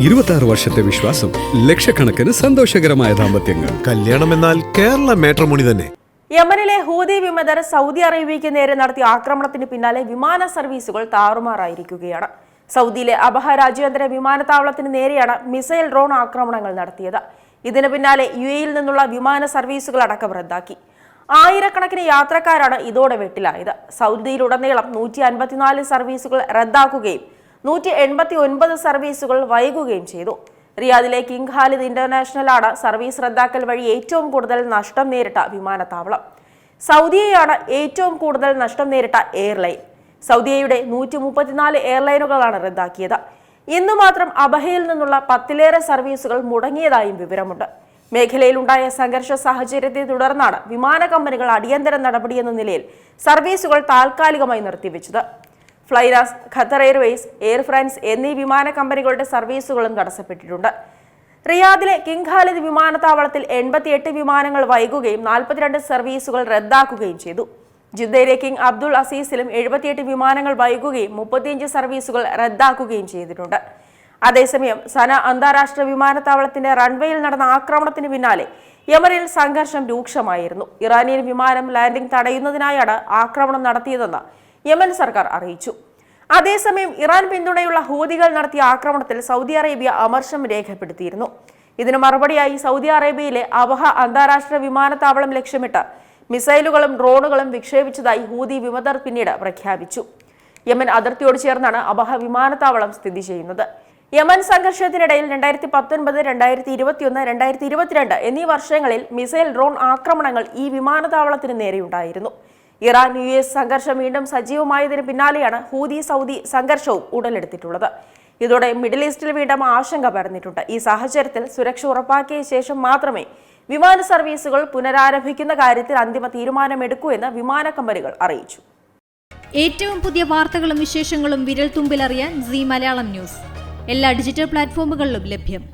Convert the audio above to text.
26 വർഷത്തെ വിശ്വാസം, ലക്ഷക്കണക്കിന് സന്തോഷകരമായ ദാമ്പത്യങ്ങൾ. കല്യാണം എന്നാൽ കേരള മാട്രിമോണി തന്നെ. യമനിലെ ഹൂതി വിമതർ സൗദി അറേബ്യയ്ക്ക് നേരെ നടത്തിയ ആക്രമണത്തിന് പിന്നാലെ വിമാന സർവീസുകൾ താറുമാറായിരിക്കുകയാണ്. സൗദിയിലെ അബഹ രാജ്യാന്തര വിമാനത്താവളത്തിന് നേരെയാണ് മിസൈൽ ഡ്രോൺ ആക്രമണങ്ങൾ നടത്തിയത്. ഇതിന് പിന്നാലെ UAE-യിൽ നിന്നുള്ള വിമാന സർവീസുകൾ അടക്കം റദ്ദാക്കി. ആയിരക്കണക്കിന് യാത്രക്കാരാണ് ഇതോടെ വെട്ടിലായത്. സൗദിയിലുടനീളം 154 സർവീസുകൾ റദ്ദാക്കുകയും 189 സർവീസുകൾ വൈകുകയും ചെയ്തു. റിയാദിലെ കിങ് ഖാലിദ് ഇന്റർനാഷണലാണ് സർവീസ് റദ്ദാക്കൽ വഴി ഏറ്റവും കൂടുതൽ നഷ്ടം നേരിട്ട വിമാനത്താവളം. സൗദിയെയാണ് ഏറ്റവും കൂടുതൽ നഷ്ടം നേരിട്ട എയർലൈൻ. സൗദിയയുടെ 134 എയർലൈനുകളാണ് റദ്ദാക്കിയത്. ഇന്നു മാത്രം അബഹയിൽ നിന്നുള്ള 10ലേറെ സർവീസുകൾ മുടങ്ങിയതായും വിവരമുണ്ട്. മേഖലയിലുണ്ടായ സംഘർഷ സാഹചര്യത്തെ തുടർന്നാണ് വിമാന കമ്പനികൾ അടിയന്തര നടപടിയെന്ന നിലയിൽ സർവീസുകൾ താൽക്കാലികമായി നിർത്തിവെച്ചത്. Flynas, Qatar Airways, Air France എന്നീ വിമാന കമ്പനികളുടെ സർവീസുകളും തടസ്സപ്പെട്ടിട്ടുണ്ട്. റിയാദിലെ കിങ് ഖാലിദ് വിമാനത്താവളത്തിൽ 88 വിമാനങ്ങൾ വൈകുകയും 42 സർവീസുകൾ റദ്ദാക്കുകയും ചെയ്തു. ജിദ്ദയിലെ കിങ് അബ്ദുൾ അസീസിലും 78 വിമാനങ്ങൾ വൈകുകയും 35 സർവീസുകൾ റദ്ദാക്കുകയും ചെയ്തിട്ടുണ്ട്. അതേസമയം സന അന്താരാഷ്ട്ര വിമാനത്താവളത്തിന്റെ റൺവേയിൽ നടന്ന ആക്രമണത്തിന് പിന്നാലെ യമനിൽ സംഘർഷം രൂക്ഷമായിരുന്നു. ഇറാനിയൻ വിമാനം ലാൻഡിംഗ് തടയുന്നതിനായാണ് ആക്രമണം നടത്തിയതെന്ന് യമൻ സർക്കാർ അറിയിച്ചു. അതേസമയം ഇറാൻ പിന്തുണയുള്ള ഹൂതികൾ നടത്തിയ ആക്രമണത്തിൽ സൗദി അറേബ്യ അമർഷം രേഖപ്പെടുത്തിയിരുന്നു. ഇതിന് മറുപടിയായി സൗദി അറേബ്യയിലെ അബഹ അന്താരാഷ്ട്ര വിമാനത്താവളം ലക്ഷ്യമിട്ട് മിസൈലുകളും ഡ്രോണുകളും വിക്ഷേപിച്ചതായി ഹൂതി വിമതർ പിന്നീട് പ്രഖ്യാപിച്ചു. യമൻ അതിർത്തിയോട് ചേർന്നാണ് അബഹ വിമാനത്താവളം സ്ഥിതി ചെയ്യുന്നത്. യമൻ സംഘർഷത്തിനിടയിൽ 2019, 2021, 2022 എന്നീ വർഷങ്ങളിൽ മിസൈൽ ഡ്രോൺ ആക്രമണങ്ങൾ ഈ വിമാനത്താവളത്തിന് നേരെയുണ്ടായിരുന്നു. ഇറാൻ US സംഘർഷം വീണ്ടും സജീവമായതിന് പിന്നാലെയാണ് ഹൂതി സൗദി സംഘർഷവും ഉടലെടുത്തിട്ടുള്ളത്. ഇതോടെ മിഡിൽ ഈസ്റ്റിൽ വീണ്ടും ആശങ്ക പരന്നിട്ടുണ്ട്. ഈ സാഹചര്യത്തിൽ സുരക്ഷ ഉറപ്പാക്കിയ ശേഷം മാത്രമേ വിമാന സർവീസുകൾ പുനരാരംഭിക്കുന്ന കാര്യത്തിൽ അന്തിമ തീരുമാനമെടുക്കൂ എന്ന് വിമാന കമ്പനികൾ അറിയിച്ചു. ഏറ്റവും പുതിയ വാർത്തകളും വിശേഷങ്ങളും വിരൽ തുമ്പിലറിയാൻ Zee മലയാളം ന്യൂസ് എല്ലാ ഡിജിറ്റൽ പ്ലാറ്റ്ഫോമുകളിലും ലഭ്യം.